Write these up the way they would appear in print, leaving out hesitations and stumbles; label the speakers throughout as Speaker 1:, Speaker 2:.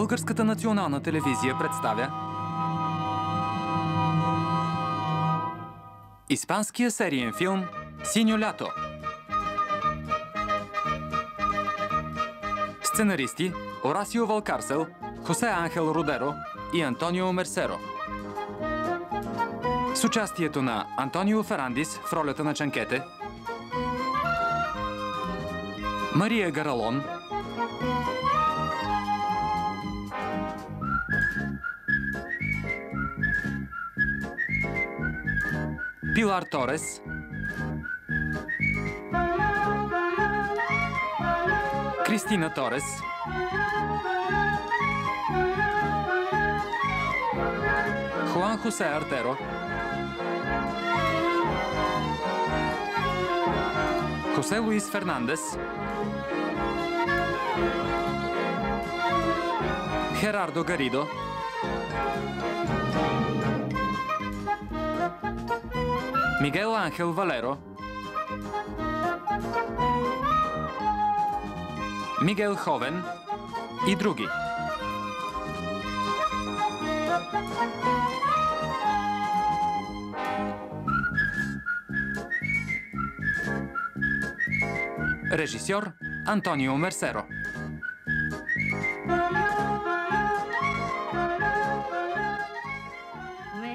Speaker 1: Българската национална телевизия представя испанския сериен филм «Синьо лято». Сценаристи Орасио Валкарсел, Хосе Анхел Родеро и Антонио Мерсеро. С участието на Антонио Ферандис в ролята на Чанкете, Мария Гаралон, Пилар Торес, Кристина Торес, Хуан Хосе Артеро, Хосе Луис Фернандес, Херардо Гаридо, Мигел Анхел Валеро, Мигел Ховен и други. Режисьор Антонио Мерсеро.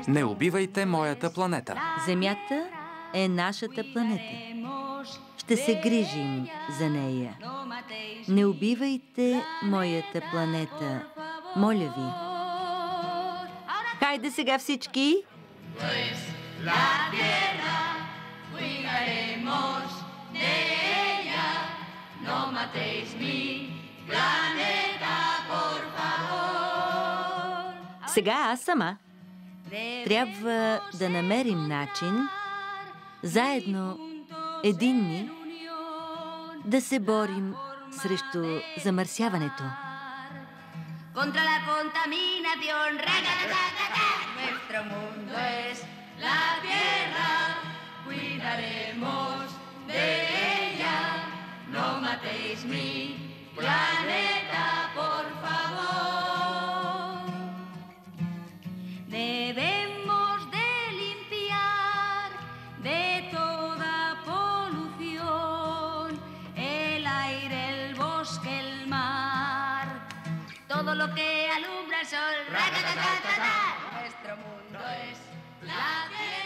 Speaker 1: Не убивайте моята планета.
Speaker 2: Земята е нашата планета. Ще се грижим за нея. Не убивайте моята планета. Моля ви. Хайде сега всички. Сега аз сама. Трябва да намерим начин, заедно, единни, да се борим срещу замърсяването.
Speaker 3: Todo lo que alumbra el sol, nuestro mundo es la tierra.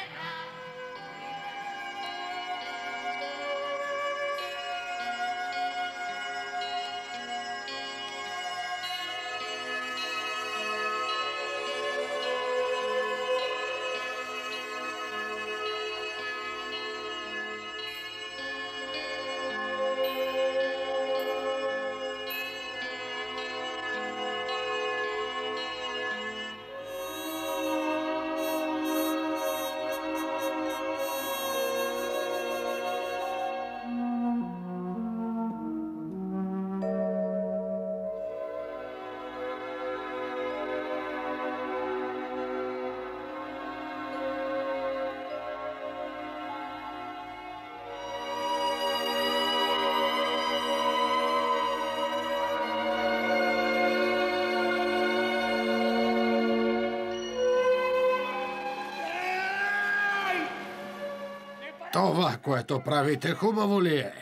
Speaker 4: Това, което правите, хубаво ли е?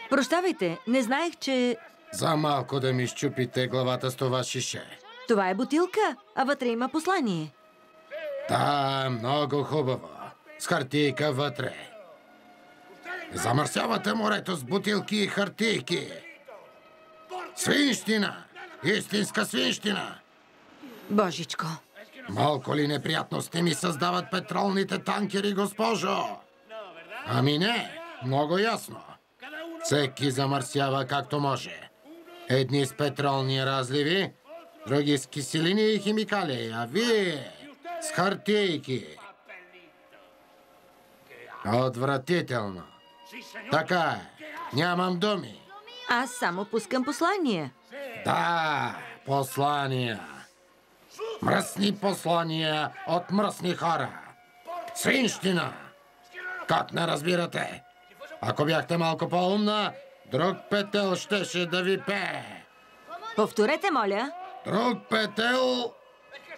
Speaker 2: Прощавайте, не знаех, че...
Speaker 4: За малко да ми счупите главата с това шише.
Speaker 2: Това е бутилка, а вътре има послание.
Speaker 4: Да, много хубаво. С хартийка вътре. Замърсявате морето с бутилки и хартийки. Свинщина! Истинска свинщина!
Speaker 2: Божичко!
Speaker 4: Малко ли неприятности ми създават петролните танкери, госпожо? Ами не, много ясно. Всеки замърсява както може. Едни с петролни разливи, други с киселини и химикали, а вие с хартийки. Отвратително. Така е, нямам думи.
Speaker 2: Аз само пускам послания.
Speaker 4: Да, послания. Мръсни послания от мръсни хора. Свинщина! Как не разбирате? Ако бяхте малко по-умна, друг петел щеше да ви пее.
Speaker 2: Повторете, моля.
Speaker 4: Друг петел...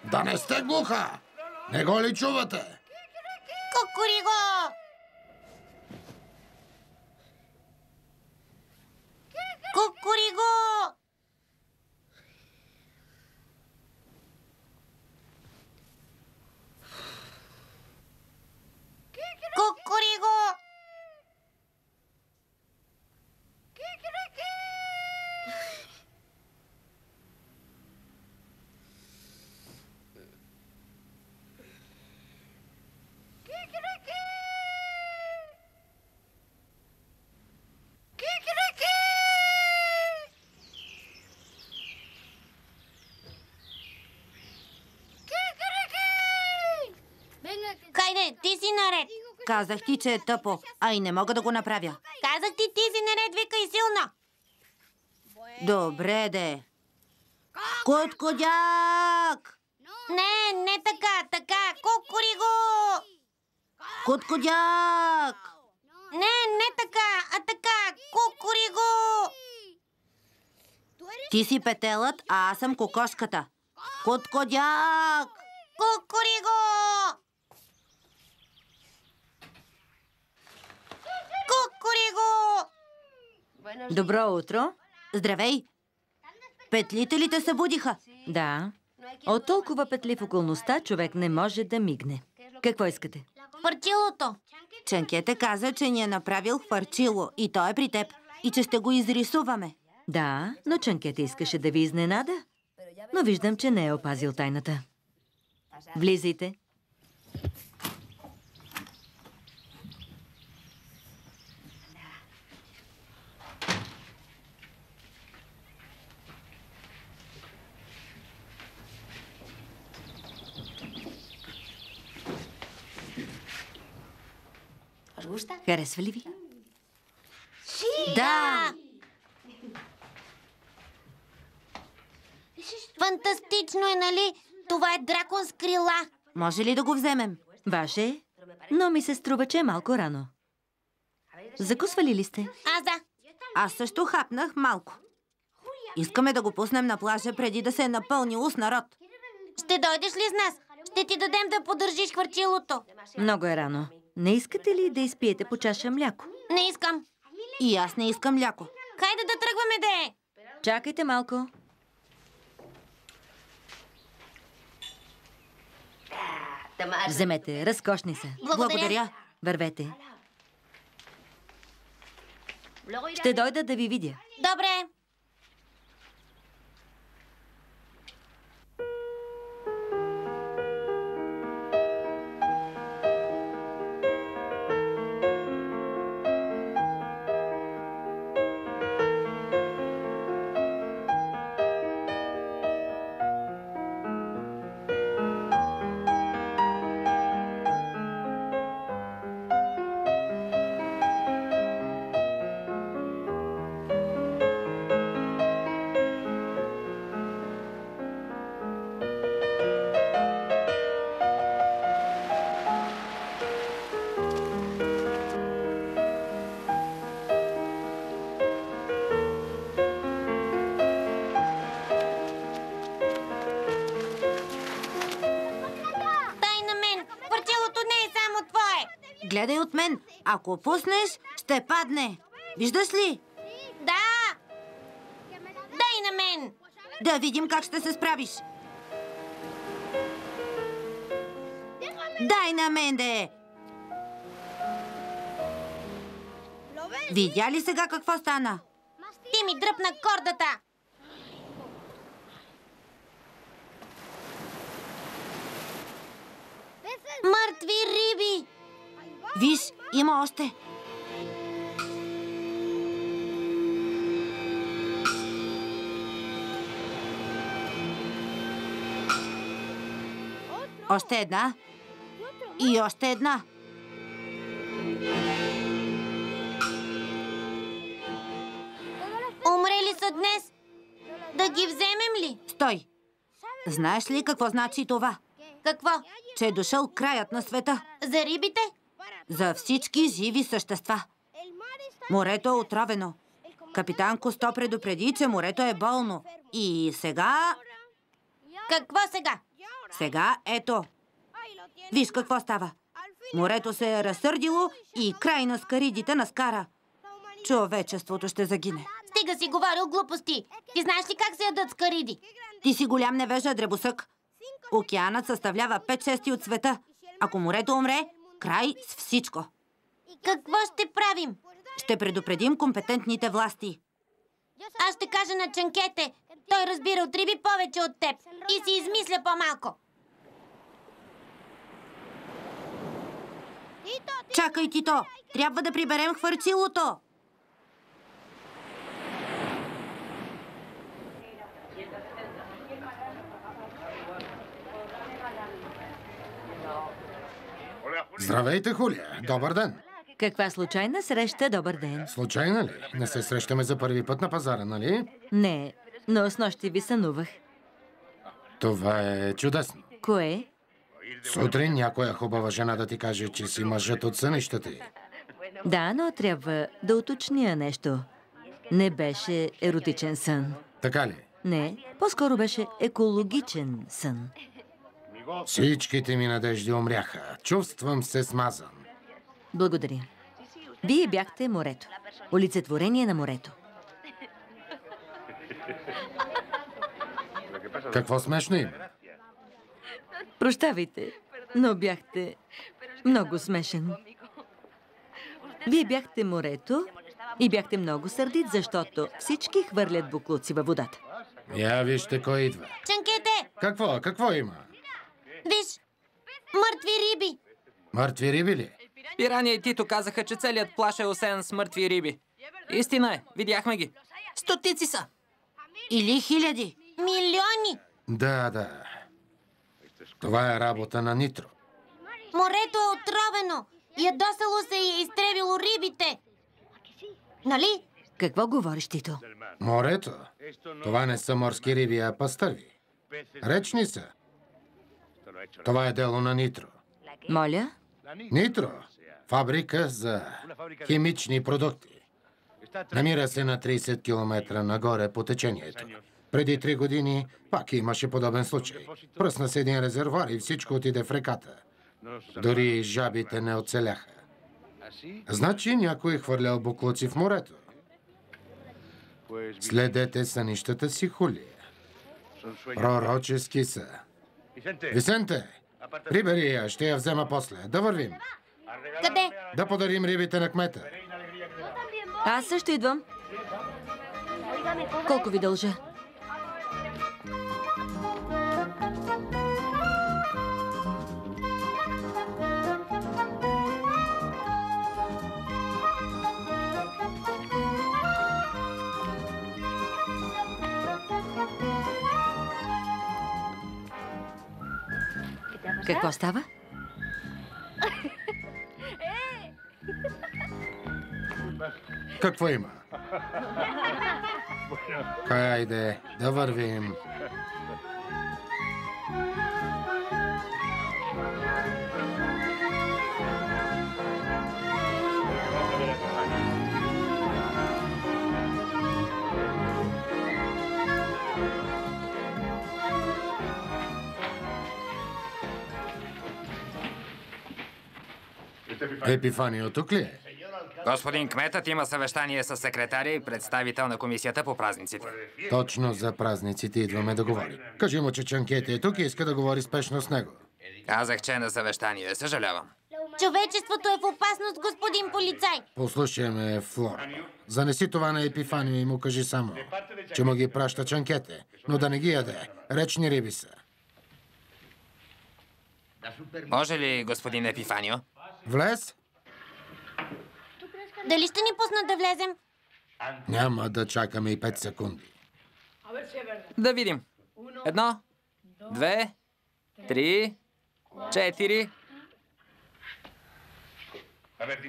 Speaker 4: Да не сте глуха! Не го ли чувате?
Speaker 5: Кукуриго! Кукуриго! Кукуриго! Хайде, ти си наред.
Speaker 6: Казах ти, че е тъпо, а и не мога да го направя.
Speaker 5: Казах ти си наред, викай силно.
Speaker 6: Добре, де. Куткудяк!
Speaker 5: Не така. Кукуриго!
Speaker 6: Куткудяк!
Speaker 5: Не така, а така. Кукуриго!
Speaker 6: Ти си петелът, а аз съм кокошката. Куткудяк!
Speaker 5: Кукуриго! Кукуриго!
Speaker 2: Добро утро.
Speaker 6: Здравей! Петлите ли те събудиха?
Speaker 2: Да. От толкова петли в околността човек не може да мигне. Какво искате?
Speaker 5: Парчилото.
Speaker 6: Чанкете каза, че ни е направил хвърчило и той е при теб. И че ще го изрисуваме.
Speaker 2: Да, но Чанкета искаше да ви изненада. Но виждам, че не е опазил тайната. Влизайте. Харесва ли ви?
Speaker 6: Да!
Speaker 5: Фантастично е, нали? Това е дракон с крила.
Speaker 6: Може ли да го вземем?
Speaker 2: Ваше е, но ми се струва, че е малко рано. Закусвали ли сте?
Speaker 5: Аз да.
Speaker 6: Аз също хапнах малко. Искаме да го пуснем на плажа преди да се е напълнило с народ.
Speaker 5: Ще дойдеш ли с нас? Ще ти дадем да поддържиш хвърчилото.
Speaker 2: Много е рано. Не искате ли да изпиете по чаша мляко?
Speaker 5: Не искам.
Speaker 6: И аз не искам мляко.
Speaker 5: Хайде да тръгваме, де!
Speaker 2: Чакайте малко. Вземете, разкошни са.
Speaker 6: Благодаря.
Speaker 2: Вървете. Ще дойда да ви видя.
Speaker 5: Добре.
Speaker 6: Гледай от мен. Ако пуснеш, ще падне. Виждаш ли?
Speaker 5: Да! Дай на мен!
Speaker 6: Да видим как ще се справиш. Дай на мен, де! Видя ли сега какво стана?
Speaker 5: Ти ми дръпна кордата! Мъртви риби!
Speaker 6: Виж, има още. Още една. И още една.
Speaker 5: Умрели са днес. Да ги вземем ли?
Speaker 6: Стой! Знаеш ли какво значи това?
Speaker 5: Какво?
Speaker 6: Че е дошъл краят на света.
Speaker 5: За рибите?
Speaker 6: За всички живи същества. Морето е отровено. Капитан Кусто предупреди, че морето е болно. И сега
Speaker 5: Какво сега?
Speaker 6: Сега ето. Виж какво става. Морето се е разсърдило и край на скаридите наскара. Човечеството ще загине.
Speaker 5: Стига си говорил глупости. Ти знаеш ли как се ядат скариди?
Speaker 6: Ти си голям невежа, дребосък. Океанът съставлява 5/6 от света. Ако морето умре, край с всичко.
Speaker 5: Какво ще правим?
Speaker 6: Ще предупредим компетентните власти.
Speaker 5: Аз ще кажа на Чанкете. Той разбира от риби повече от теб. И си измисля по-малко.
Speaker 6: Чакай, Тито! Трябва да приберем хвърчилото!
Speaker 4: Здравейте, Хулия. Добър ден.
Speaker 2: Каква случайна среща, добър ден.
Speaker 4: Случайна ли? Не се срещаме за първи път на пазара, нали?
Speaker 2: Не, но снощи ви сънувах.
Speaker 4: Това е чудесно.
Speaker 2: Кое?
Speaker 4: Сутрин някоя хубава жена да ти каже, че си мъжът от сънищата й.
Speaker 2: Да, но трябва да уточня нещо. Не беше еротичен сън.
Speaker 4: Така ли?
Speaker 2: Не, по-скоро беше екологичен сън.
Speaker 4: Всичките ми надежди умряха. Чувствам се смазан.
Speaker 2: Благодаря. Вие бяхте морето. Олицетворение на морето.
Speaker 4: Какво смешно има?
Speaker 2: Прощавайте, но бяхте много смешен. Вие бяхте морето и бяхте много сърдит, защото всички хвърлят буклуци във водата.
Speaker 4: Я вижте кой идва.
Speaker 5: Чанкете,
Speaker 4: Какво има?
Speaker 5: виж! Мъртви риби!
Speaker 4: Мъртви риби ли?
Speaker 1: Пирания и Тито казаха, че целият плаж е осеян с мъртви риби. Истина е, видяхме ги. Стотици са.
Speaker 6: Или хиляди.
Speaker 5: Милиони!
Speaker 4: Да. Това е работа на Нитро.
Speaker 5: Морето е отровено! Ядосало се и е изтребило рибите! Нали?
Speaker 2: Какво говориш, Тито?
Speaker 4: Морето? Това не са морски риби, а пастърви. Речни са. Това е дело на Нитро.
Speaker 2: Моля?
Speaker 4: Нитро – фабрика за химични продукти. Намира се на 30 км нагоре по течението. Преди 3 години пак имаше подобен случай. Пръсна се един резервуар и всичко отиде в реката. Дори жабите не оцеляха. Значи някой е хвърлял буклуци в морето. Следете сънищата си, Хулия. Пророчески са. Висенте, прибери я, ще я взема после. Да вървим.
Speaker 5: Къде?
Speaker 4: Да подарим рибите на кмета.
Speaker 2: Аз също идвам. Колко ви дължа? Какво става?
Speaker 4: Какво има? Хайде, да вървим. Епифанио тук ли е?
Speaker 1: Господин кметът има съвещание с секретаря и представител на комисията по празниците.
Speaker 4: Точно за празниците идваме да говорим. Кажи му, че Чанкете е тук и иска да говори спешно с него.
Speaker 1: Казах, че е на съвещание. Съжалявам.
Speaker 5: Човечеството е в опасност, господин полицай!
Speaker 4: Послушай ме, Флор. Занеси това на Епифанио и му кажи само, че му ги праща Чанкете, но да не ги яде. Речни риби са.
Speaker 1: Може ли, господин Епифанио?
Speaker 4: Влез?
Speaker 5: Дали ще ни пуснат да влезем?
Speaker 4: Няма да чакаме и 5 секунди.
Speaker 1: Да видим. 1, 2, 3, 4.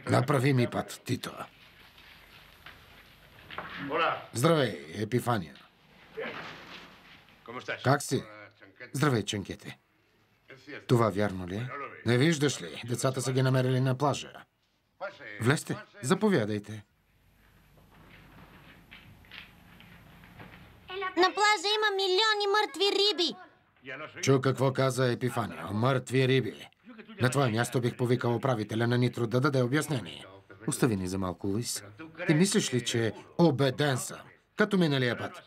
Speaker 4: Направи ми път, Тито. Здравей, Епифания. Как си? Здравей, Чанкете. Това вярно ли е? Не виждаш ли? Децата са ги намерили на плажа. Влезте, заповядайте.
Speaker 5: На плажа има милиони мъртви риби.
Speaker 4: Чу какво каза Епифанио. Мъртви риби. На твое място бих повикал управителя на Нитро да даде обяснение. Остави ни за малко, Луис. Ти мислиш ли, че убеден съм, като миналия път?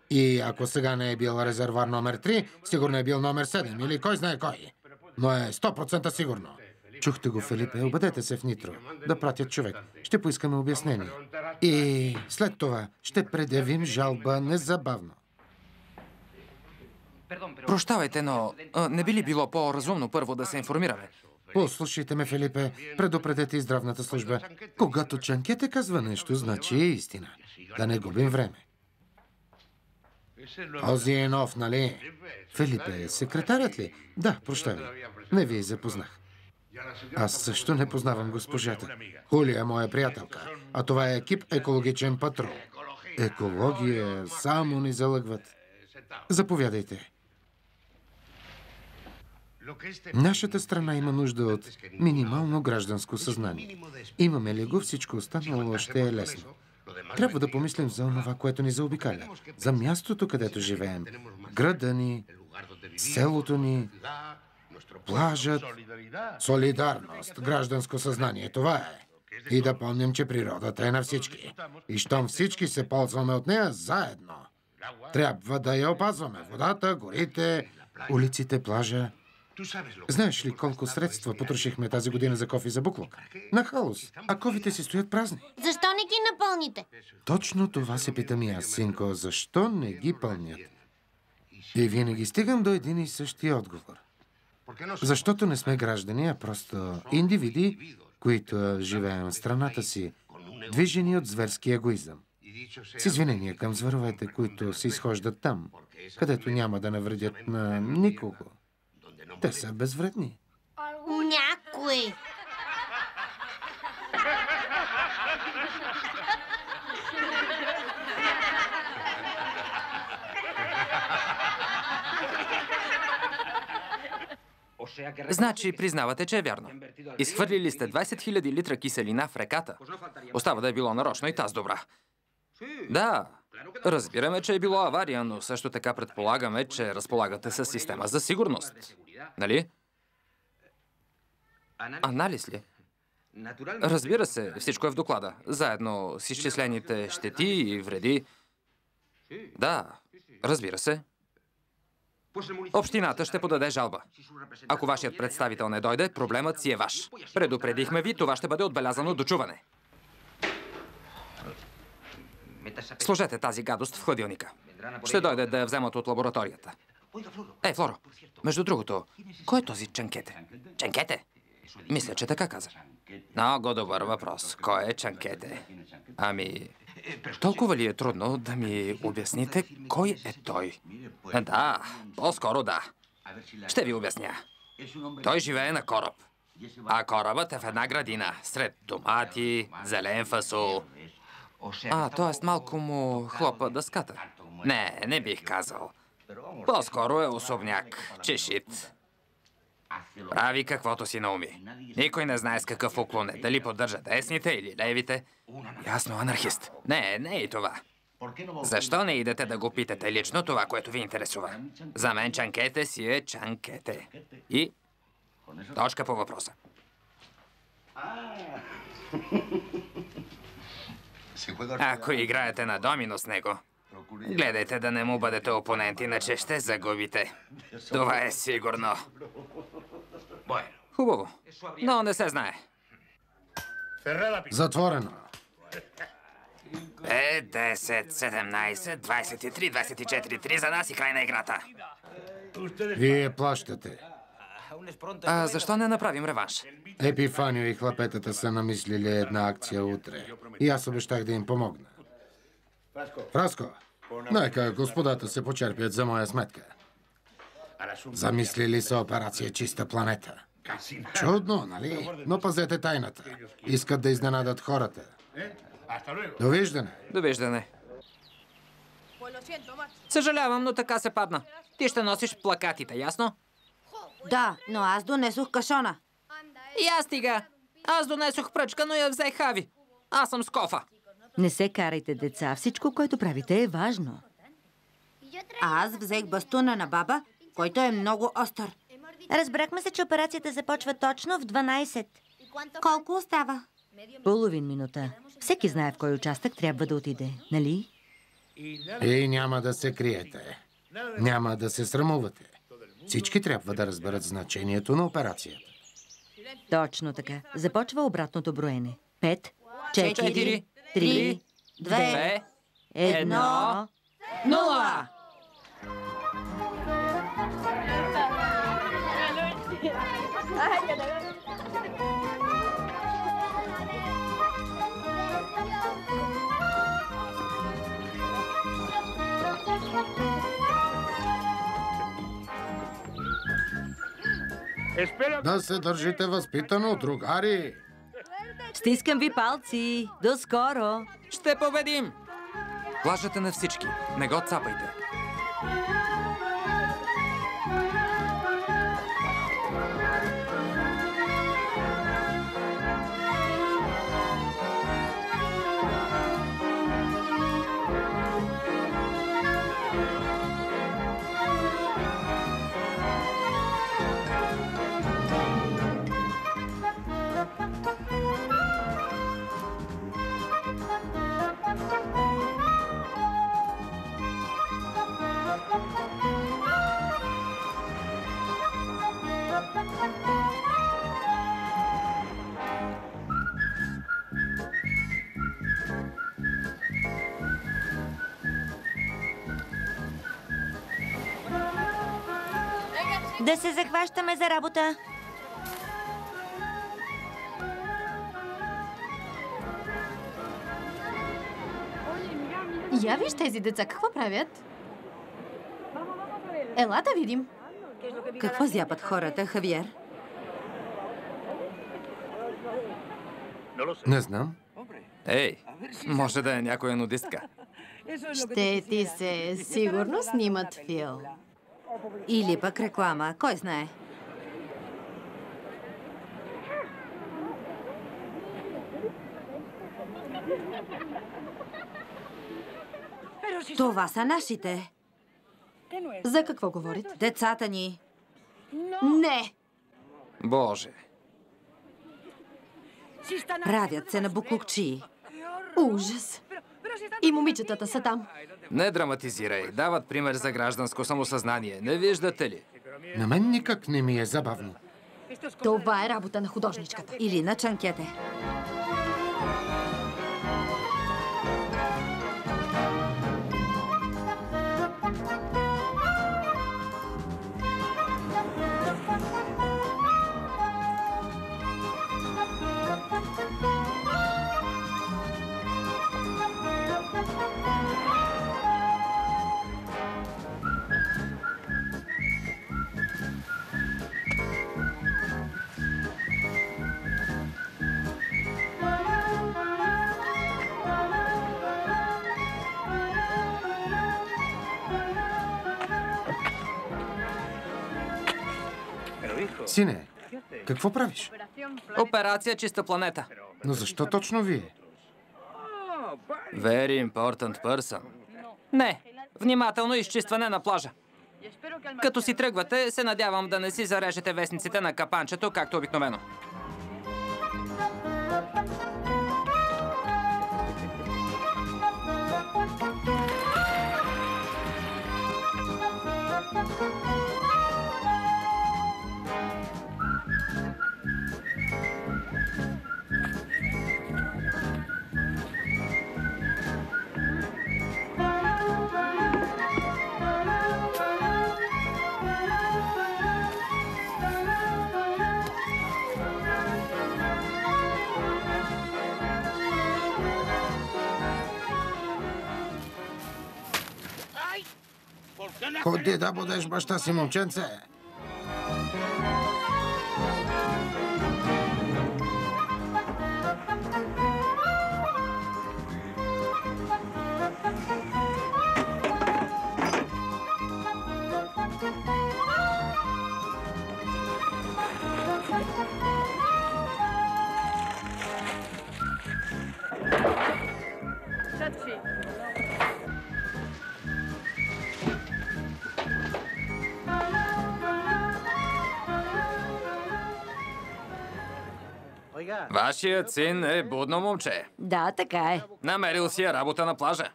Speaker 4: И ако сега не е бил резервуар номер 3, сигурно е бил номер 7 или кой знае кой. Но е 100% сигурно. Чухте го, Фелипе. Обадете се в Нитро да пратят човек. Ще поискаме обяснение. И след това ще предявим жалба незабавно.
Speaker 1: Прощавайте, но не би ли било по-разумно първо да се информираме?
Speaker 4: Послушайте ме, Фелипе. Предупредете и здравната служба. Когато Чанкете казва нещо, значи е истина. Да не губим време. Този е нов, нали? Фелипе, секретарят ли? Да, прощавай. Не ви запознах. Аз също не познавам госпожата. Хулия е моя приятелка. А това е екип екологичен патрул. Екология само ни залъгват. Заповядайте. Нашата страна има нужда от минимално гражданско съзнание. Имаме ли го, всичко останало ще е лесно. Трябва да помислим за това, което ни заобикаля. За мястото, където живеем. Града ни, селото ни, плажът. Солидарност, гражданско съзнание. Това е. И да помним, че природата е на всички. И щом всички се ползваме от нея заедно. Трябва да я опазваме. Водата, горите, улиците, плажа. Знаеш ли колко средства потрошихме тази година за кофи за буклук? На халус. А кофите си стоят празни.
Speaker 5: Защо не ги напълните?
Speaker 4: Точно това се питам и аз, синко. Защо не ги пълнят? И винаги стигам до един и същия отговор. Защото не сме граждани, а просто индивиди, които живеем в страната си, движени от зверски егоизъм. С извинение към зверовете, които се изхождат там, където няма да навредят на никого. Те са безвредни.
Speaker 5: Някой.
Speaker 1: Значи признавате, че е вярно. Изхвърлили сте 20 000 литра киселина в реката. Остава да е било нарочно и таз добра. Да, разбираме, че е било авария, но също така предполагаме, че разполагате с система за сигурност. Нали? Анализ ли? Разбира се, всичко е в доклада. Заедно с изчислените щети и вреди. Да, разбира се. Общината ще подаде жалба. Ако вашият представител не дойде, проблемът си е ваш. Предупредихме ви, това ще бъде отбелязано до чуване. Сложете тази гадост в хладилника. Ще дойде да я вземат от лабораторията. Флоро, между другото, кой е този Чанкете? Чанкете? Мисля, че така каза. Много добър въпрос. Кой е Чанкете? Ами, толкова ли е трудно да ми обясните кой е той? Да, по-скоро да. Ще ви обясня. Той живее на кораб. А корабът е в една градина, сред томати, зелен фасол. Т.е. малко му хлопа дъската. Не бих казал. По-скоро е особняк, чешит. Прави каквото си науми. Никой не знае с какъв уклон е. Дали поддържа десните или левите. Ясно, анархист. Не е и това. Защо не идете да го питате лично това, което ви интересува? За мен Чанкете си е Чанкете. И точка по въпроса. Ако играете на домино с него, гледайте да не му бъдете опонент, иначе ще загубите. Това е сигурно. Хубаво, но не се знае.
Speaker 4: Затворено.
Speaker 1: 5, 10, 17, 23, 24, 3 за нас и край на играта.
Speaker 4: Вие плащате.
Speaker 1: Защо не направим реванш?
Speaker 4: Епифанио и хлапетата са намислили една акция утре. И аз обещах да им помогна. Фраско, нека господата се почерпят за моя сметка. Замислили са операция Чиста планета. Чудно, нали? Но пазете тайната. Искат да изненадат хората. Довиждане.
Speaker 1: Довиждане. Съжалявам, но така се падна. Ти ще носиш плакатите, ясно?
Speaker 6: Да, но аз донесох кашона.
Speaker 1: И аз стига. Аз донесох пръчка, но я взех Хави. Аз съм с кофа.
Speaker 2: Не се карайте, деца. Всичко, което правите, е важно.
Speaker 6: А аз взех бастуна на баба който е много остър.
Speaker 5: Разбрахме се, че операцията започва точно в 12.
Speaker 6: Колко остава?
Speaker 2: Половин минута. Всеки знае в кой участък трябва да отиде, нали?
Speaker 4: И няма да се криете. Няма да се срамувате. Всички трябва да разберат значението на операцията.
Speaker 2: Точно така. Започва обратното броене. 5, 4,
Speaker 1: 4,
Speaker 2: 3,
Speaker 1: 2,
Speaker 2: 1, 0!
Speaker 4: Да се държите възпитано, другари!
Speaker 2: Стискам ви палци. До скоро!
Speaker 1: Ще победим! Плажът е на всички. Не го цапайте.
Speaker 5: Да се захващаме за работа.
Speaker 7: Я виж тези деца, какво правят? Ела да видим.
Speaker 6: Какво зяпат хората, Хавиер?
Speaker 4: Не знам.
Speaker 1: Ей, може да е някоя нудистка.
Speaker 7: Ще ти се сигурно снимат филм.
Speaker 6: Или пък реклама, кой знае. Това са нашите.
Speaker 7: За какво говорите?
Speaker 6: Децата ни.
Speaker 7: Не!
Speaker 1: Боже.
Speaker 6: Правят се на буклукчии.
Speaker 7: Ужас! И момичетата са там.
Speaker 1: Не драматизирай. Дават пример за гражданско самосъзнание. Не виждате ли?
Speaker 4: На мен никак не ми е забавно.
Speaker 7: Това е работа на художничката.
Speaker 6: Или на чанкете.
Speaker 4: Сине, какво правиш?
Speaker 1: Операция чиста планета.
Speaker 4: Но защо точно вие?
Speaker 1: Very important person. Не, внимателно изчистване на плажа. Като си тръгвате, се надявам да не си зарежете вестниците на капанчето, както обикновено.
Speaker 4: Ходи да будеш баща си, момченце.
Speaker 1: Вашият син е будно момче.
Speaker 2: Да, така е.
Speaker 1: Намерил си е работа на плажа.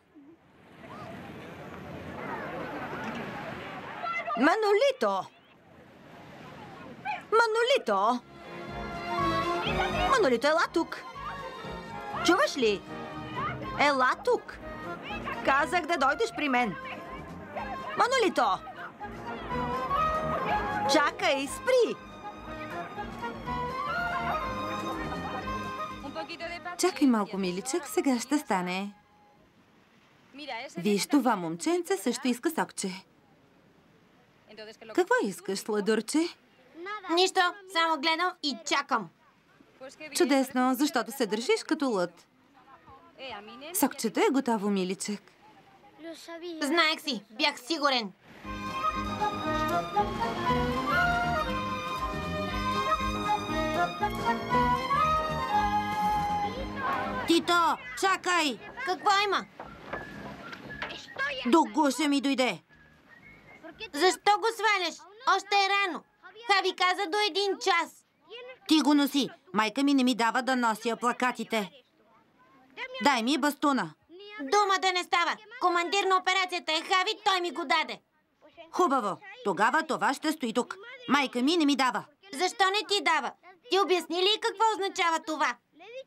Speaker 2: Манолито! Манолито! Манолито, ела тук! Чуваш ли? Ела тук! Казах да дойдеш при мен. Манолито! Чакай, спри!
Speaker 6: Чакай малко, миличък, сега ще стане. Виж, това момченце също иска сокче. Какво искаш, сладурче?
Speaker 5: Нищо, само гледам и чакам.
Speaker 6: Чудесно, защото се държиш като лъд. Сокчето е готово, миличък.
Speaker 5: Знаех си, бях сигурен.
Speaker 6: Тито, чакай!
Speaker 5: Какво има?
Speaker 6: До гуша ми дойде.
Speaker 5: Защо го сваляш? Още е рано. Хави каза до 1 час.
Speaker 6: Ти го носи. Майка ми не ми дава да нося плакатите. Дай ми бастуна.
Speaker 5: Дума да не става. Командир на операцията е Хави, той ми го даде.
Speaker 6: Хубаво. Тогава това ще стои тук. Майка ми не ми дава.
Speaker 5: Защо не ти дава? Ти обясни ли какво означава това?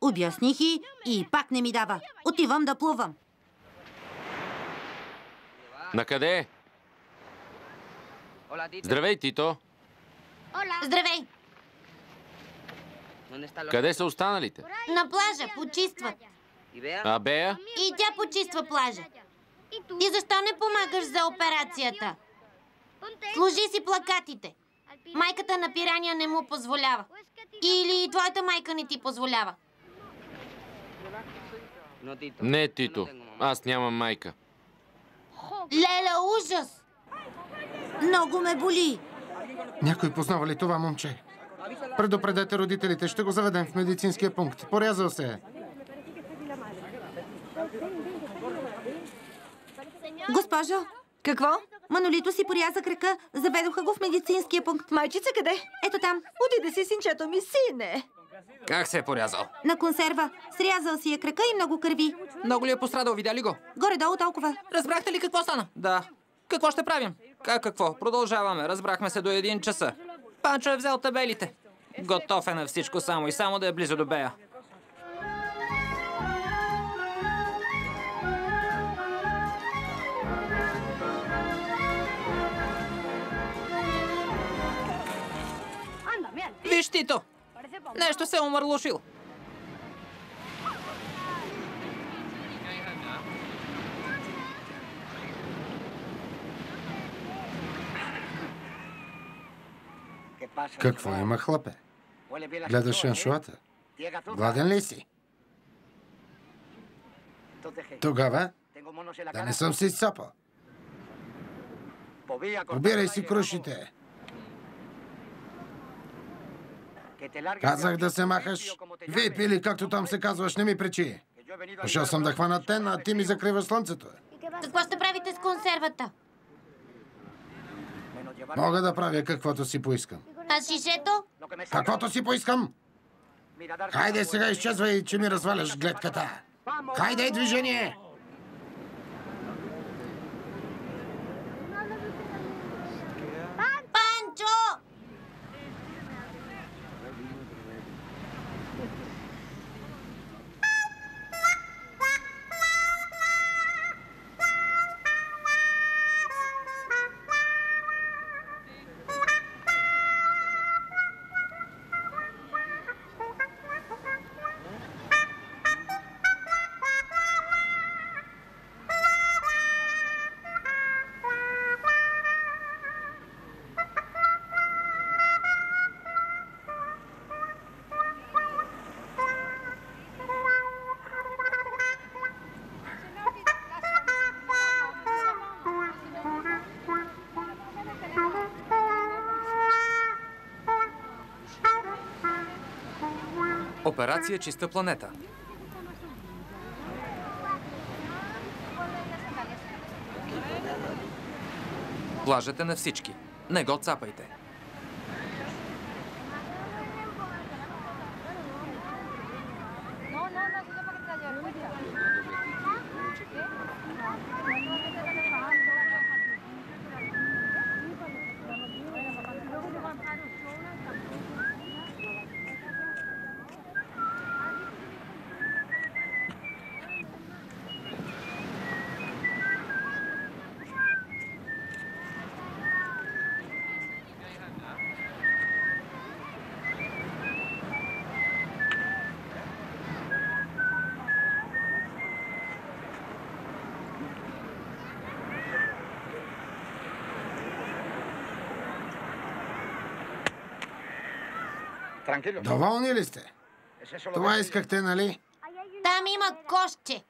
Speaker 6: Обясних и пак не ми дава. Отивам да плувам.
Speaker 1: Накъде? Здравей, Тито.
Speaker 5: Здравей!
Speaker 1: Къде са останалите?
Speaker 5: На плажа почистват.
Speaker 1: А Бея?
Speaker 5: И тя почиства плажа. Ти защо не помагаш за операцията? Служи си плакатите. Майката на Пирания не му позволява. Или твоята майка не ти позволява.
Speaker 1: Не, Тито. Аз нямам майка.
Speaker 5: Леле, ужас!
Speaker 6: Много ме боли.
Speaker 4: Някой познава ли това момче? Предупредете родителите, ще го заведем в медицинския пункт. Порязал се е.
Speaker 6: Госпожо,
Speaker 2: Какво?
Speaker 6: Манолито си поряза крака. Заведоха го в медицинския пункт.
Speaker 2: Майчица къде?
Speaker 6: Ето там,
Speaker 2: Отиде си, синчето ми, сине.
Speaker 1: Как се е порязал?
Speaker 6: на консерва. Срязал си е крака и много кърви.
Speaker 1: Много ли е пострадал? Видя ли го?
Speaker 6: Горе-долу толкова.
Speaker 1: Разбрахте ли какво стана? Да. Какво ще правим? Какво? Продължаваме. Разбрахме се до 1 часа. Панчо е взел табелите. Готов е на всичко само и само да е близо до Бея. Виж, Тито! Нещо се е омърлушил.
Speaker 4: Какво има, хлапе? Гледаш аншуата? Гладен ли си? Тогава да не съм се изцапал. Обирай си крушите. Казах да се махаш. Вие пили, както там се казваш, не ми пречи. Дошъл съм да хвана тен, а ти ми закриваш слънцето.
Speaker 5: Какво ще правите с консервата?
Speaker 4: Мога да правя каквото си поискам.
Speaker 5: А шишето?
Speaker 4: Каквото си поискам! Хайде сега изчезвай, че ми разваляш гледката. Хайде, движение!
Speaker 5: Панчо!
Speaker 1: Операция Чиста планета. Плажът е на всички. Не го цапайте.
Speaker 4: Доволни ли сте? Това искахте, нали?
Speaker 5: Там има кошче.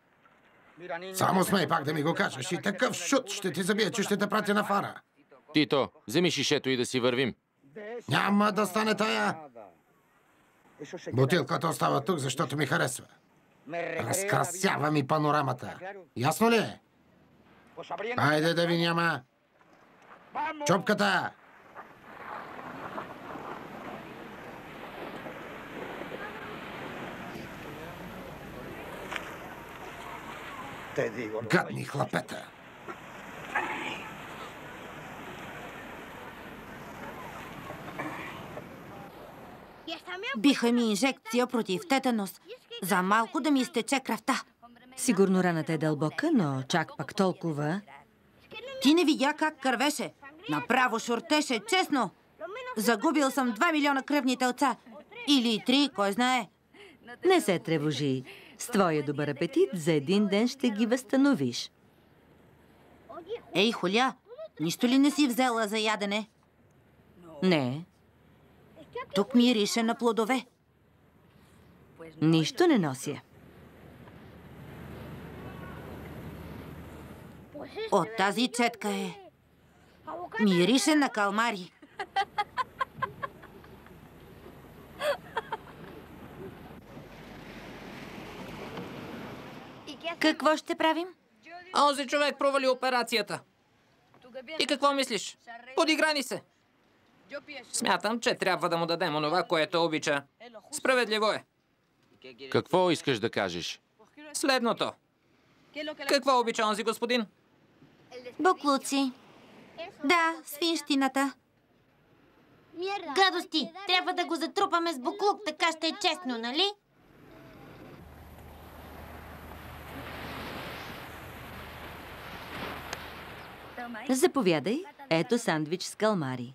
Speaker 4: Само смей пак да ми го кажеш и такъв шут ще ти забие, че ще те пратя на фара.
Speaker 8: Тито, вземи шишето и да си вървим.
Speaker 4: Няма да стане тая. Бутилката остава тук, защото ми харесва. Разкрасява ми панорамата. Ясно ли е? Айде да ви няма. Чопката! Гадни хлапета.
Speaker 6: Биха ми инжекция против тетанус. За малко да ми изтече кръвта.
Speaker 2: Сигурно раната е дълбока, но чак пак толкова.
Speaker 6: Ти не видя как кървеше. Направо шуртеше, честно. Загубил съм 2 милиона кръвни телца. Или 3, кой знае.
Speaker 2: Не се тревожи. С твоя добър апетит за един ден ще ги възстановиш.
Speaker 6: Ей, Хуля, нищо ли не си взела за ядене?
Speaker 2: Не,
Speaker 6: Тук мирише на плодове.
Speaker 2: нищо не нося.
Speaker 6: От тази четка е. Мирише на калмари.
Speaker 2: Какво ще правим?
Speaker 1: Онзи човек провали операцията. И какво мислиш? Подиграни се. Смятам, че трябва да му дадем онова, което обича. Справедливо е.
Speaker 8: Какво искаш да кажеш?
Speaker 1: Следното. Какво обича онзи господин?
Speaker 6: Буклуци. Да, свинщината.
Speaker 5: Гадости! Трябва да го затрупаме с буклук, така ще е честно, нали?
Speaker 2: Заповядай. Ето сандвич с калмари.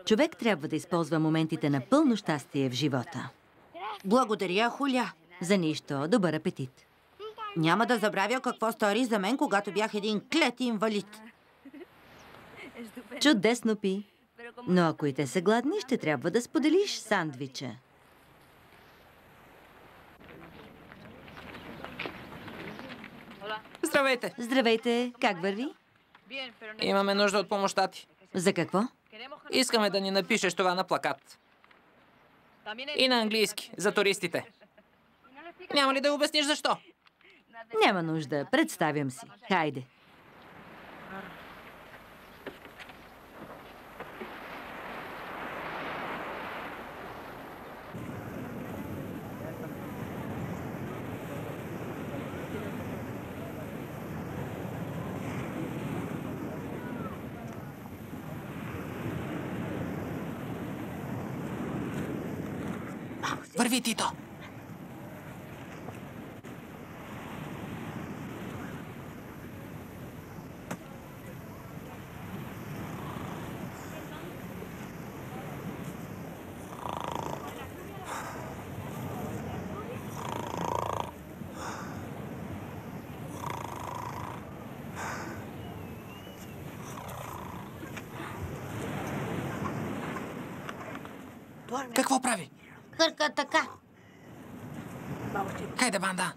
Speaker 2: Човек трябва да използва моментите на пълно щастие в живота.
Speaker 6: Благодаря, Хуля.
Speaker 2: За нищо. Добър апетит.
Speaker 6: Няма да забравя какво стори за мен, когато бях един клет инвалид.
Speaker 2: Чудесно пи. Но ако и те са гладни, ще трябва да споделиш сандвича.
Speaker 1: Здравейте!
Speaker 2: Здравейте. Как върви?
Speaker 1: Имаме нужда от помощта ти.
Speaker 2: За какво?
Speaker 1: Искаме да ни напишеш това на плакат. И на английски, за туристите. Няма ли да обясниш защо?
Speaker 2: Няма нужда. Представям си. Хайде.
Speaker 1: Върви, Тито! Какво прави?
Speaker 5: Хърка така.
Speaker 1: Хайде, банда!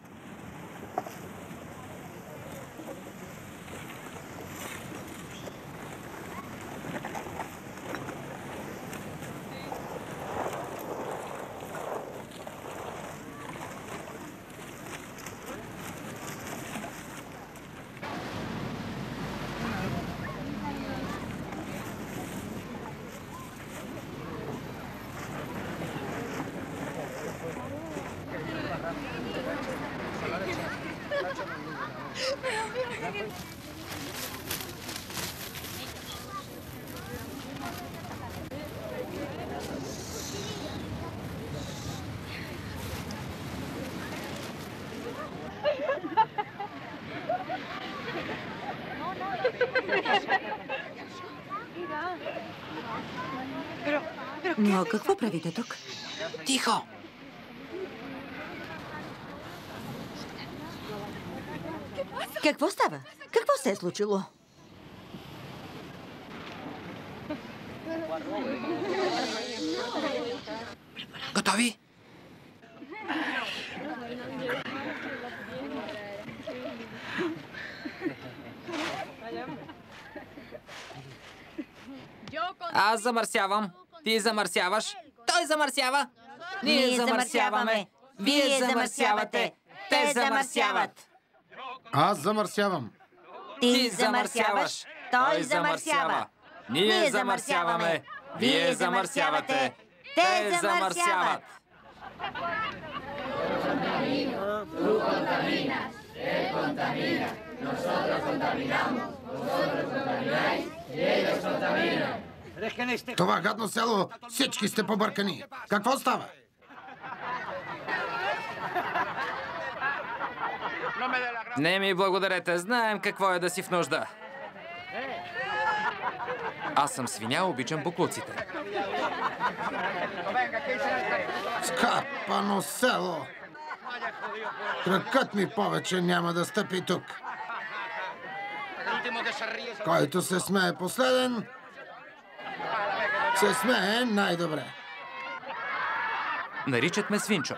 Speaker 6: Но какво правите тук?
Speaker 1: Тихо!
Speaker 2: Какво става? Какво се е случило?
Speaker 1: Готови? Аз замърсявам. Ти замърсяваш. Той замърсява. Ние замърсяваме. Вие замърсявате. Те замърсяват.
Speaker 4: Аз замърсявам.
Speaker 2: Ти замърсяваш. Той замърсява.
Speaker 1: Ние замърсяваме. Вие замърсявате. Те замърсяват.
Speaker 4: Това гадно село, всички сте побъркани. Какво става?
Speaker 1: Не ми благодарете. Знаем какво е да си в нужда. Аз съм свиня, обичам буклуците.
Speaker 4: Скапано село! Кракът ми повече няма да стъпи тук. Който се смее последен, се смее най-добре.
Speaker 1: Наричат ме свинчо.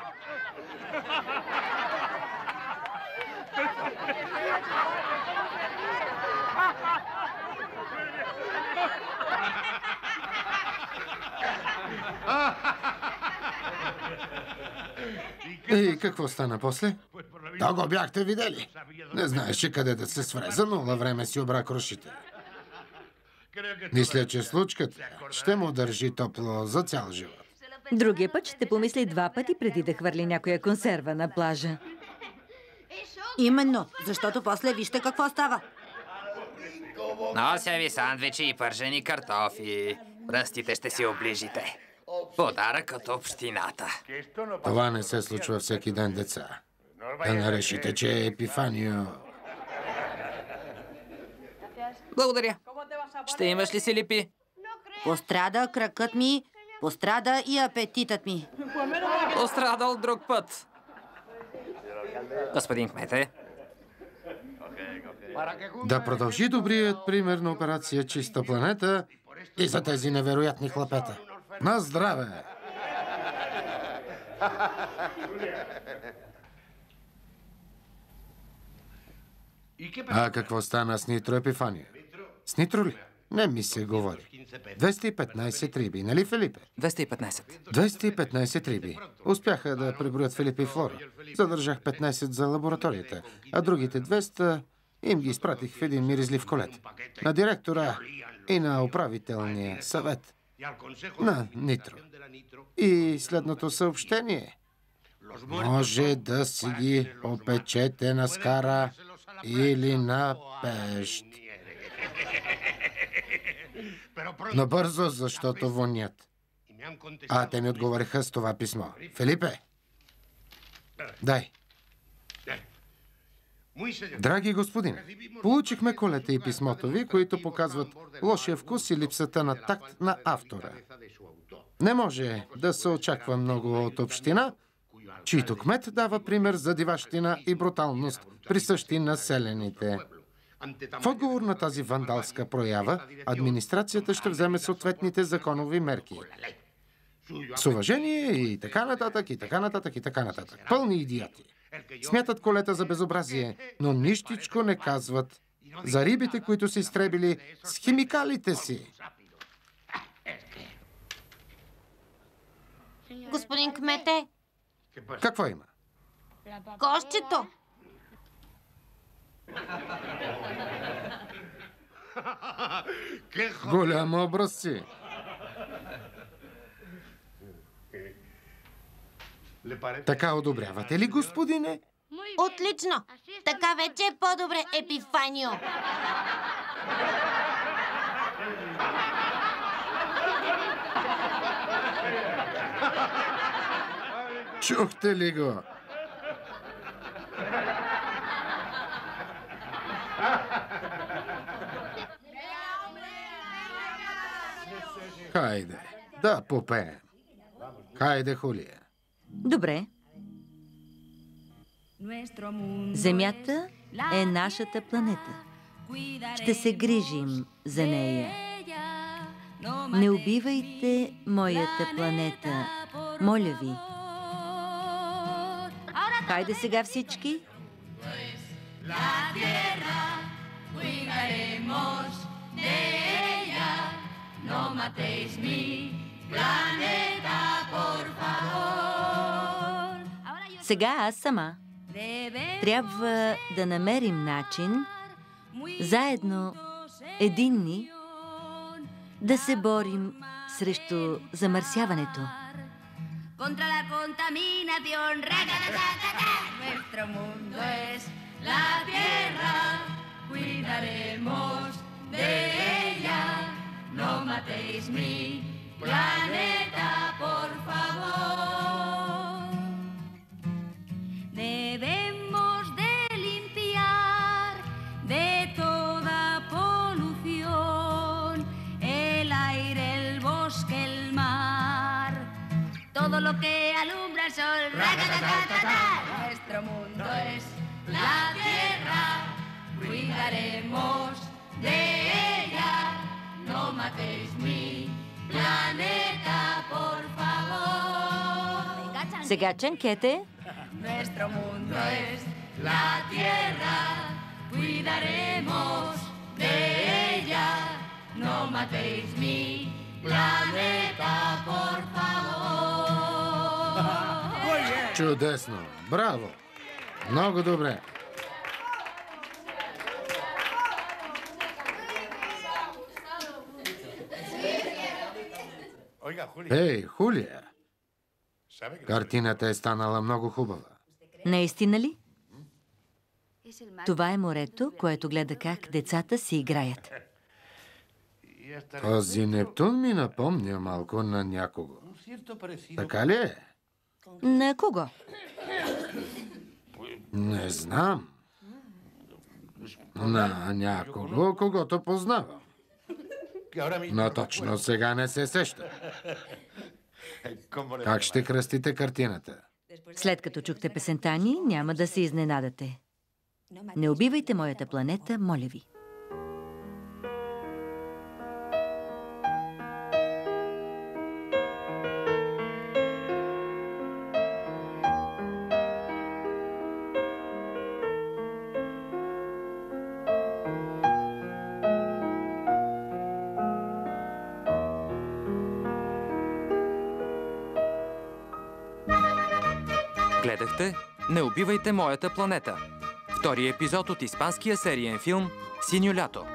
Speaker 4: И какво стана после? Да го бяхте видели. Не знаеше къде да се сврезе, но на време си обра крошите. Мисля, че случката ще му държи топло за цял живот.
Speaker 2: Другия път ще помисли 2 пъти преди да хвърли някоя консерва на плажа.
Speaker 6: Именно, защото после вижте какво става.
Speaker 1: Нося ви сандвичи и пържени картофи. Пръстите ще си оближите. Подарък от общината.
Speaker 4: Това не се случва всеки ден, деца. Да нарешите, че е Епифанио.
Speaker 1: Благодаря. Ще имаш ли си липи?
Speaker 6: Пострада кракът ми, пострада и апетитът ми.
Speaker 1: Пострадал друг път. Господин кмете.
Speaker 4: Да продължи добрият пример на операция Чиста планета и за тези невероятни хлапета. На здраве! А какво стана с Нитро Епифания? С Нитро ли? Не ми се говори. 215 риби, нали, Филипе?
Speaker 1: 215.
Speaker 4: 215 риби. Успяха да преброят Филипе и Флора. Задържах 15 за лабораторията, а другите 200 им ги изпратих в един миризлив колет. На директора и на управителния съвет на Нитро. И следното съобщение. Може да си ги опечете на скара или на пещ. Но бързо, защото вонят. А те ми отговориха с това писмо. Филипе, дай. Драги господин, получихме колета и писмото ви, които показват лошия вкус и липсата на такт на автора. Не може да се очаква много от община, чийто кмет дава пример за диващина и бруталност, присъщи населените. В отговор на тази вандалска проява, администрацията ще вземе съответните законови мерки. С уважение и така нататък, и така нататък, и така нататък. Пълни идиоти. Смятат колета за безобразие, но нищичко не казват за рибите, които са изтребили с химикалите си.
Speaker 5: Господин кмете,
Speaker 4: Какво има?
Speaker 5: кошчето.
Speaker 4: Голямо образци. Така одобрявате ли, господине?
Speaker 5: Отлично. Така вече е по-добре, Епифанио.
Speaker 4: Чухте ли го? Хайде, да попеем. Хайде, Хулия.
Speaker 2: Добре. Земята е нашата планета. Ще се грижим за нея. Не убивайте моята планета. Моля ви. Хайде сега всички. Сега аз сама. Трябва да намерим начин, заедно, единни, да се борим срещу замърсяването.
Speaker 3: Contra la contaminación, nuestro mundo es la tierra, cuidaremos de ella, no matéis mi planeta, por favor. Debemos de limpiar de toda polución el aire, el bosque, el mar. Todo lo que alumbra el sol, nuestro mundo es la tierra, cuidaremos de ella, no matéis mi planeta, por favor.
Speaker 2: Сега ченкете.
Speaker 3: Nuestro mundo es la tierra, cuidaremos de ella, no matéis mi planeta, por favor.
Speaker 4: Чудесно! Браво! Много добре! Ей, Хулия! Картината е станала много хубава.
Speaker 2: Наистина ли? Това е морето, което гледа как децата си играят.
Speaker 4: Този Нептун ми напомня малко на някого. Така ли е?
Speaker 2: На кого?
Speaker 4: Не знам. На някого, когото познавам. Но точно сега не се сеща. Как ще кръстите картината?
Speaker 2: След като чухте песента ни, няма да се изненадате. Не убивайте моята планета, моля ви.
Speaker 1: Гледахте "Не убивайте моята планета", втори епизод от испанския сериен филм "Синьо лято".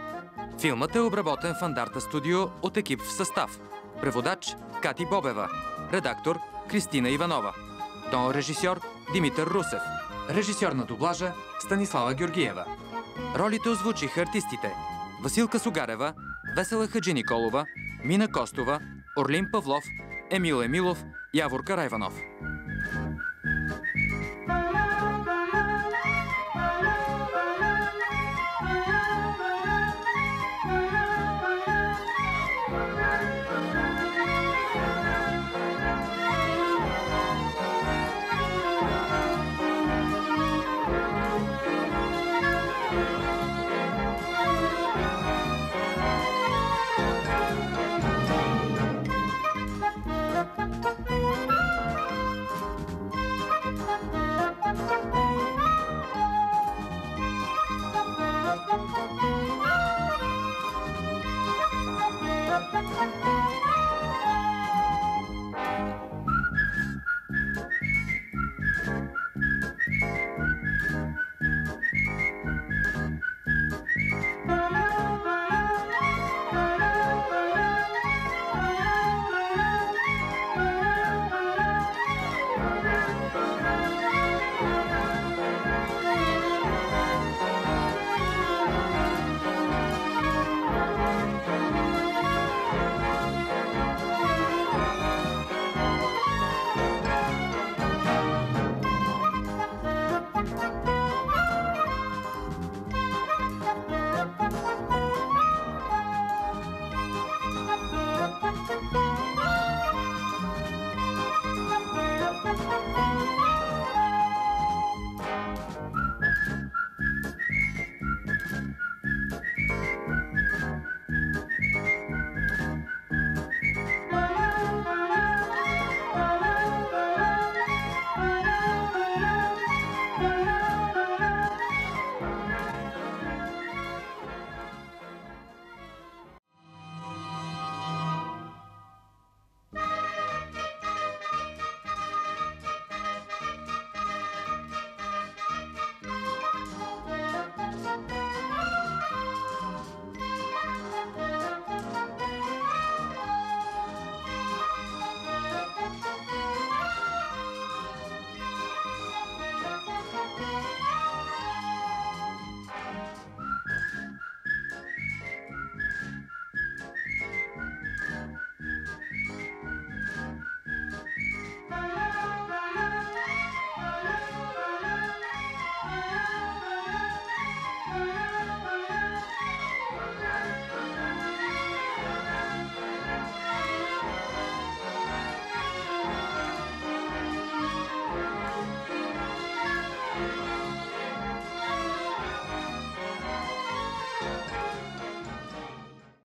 Speaker 1: Филмът е обработен в Андарта студио от екип в състав: преводач Кати Бобева, редактор Кристина Иванова, тон режисьор Димитър Русев, режисьор на дублажа Станислава Георгиева. Ролите озвучиха артистите: Василка Сугарева, Весела Хаджиниколова, Мина Костова, Орлин Павлов, Емил Емилов, Явор Карайванов.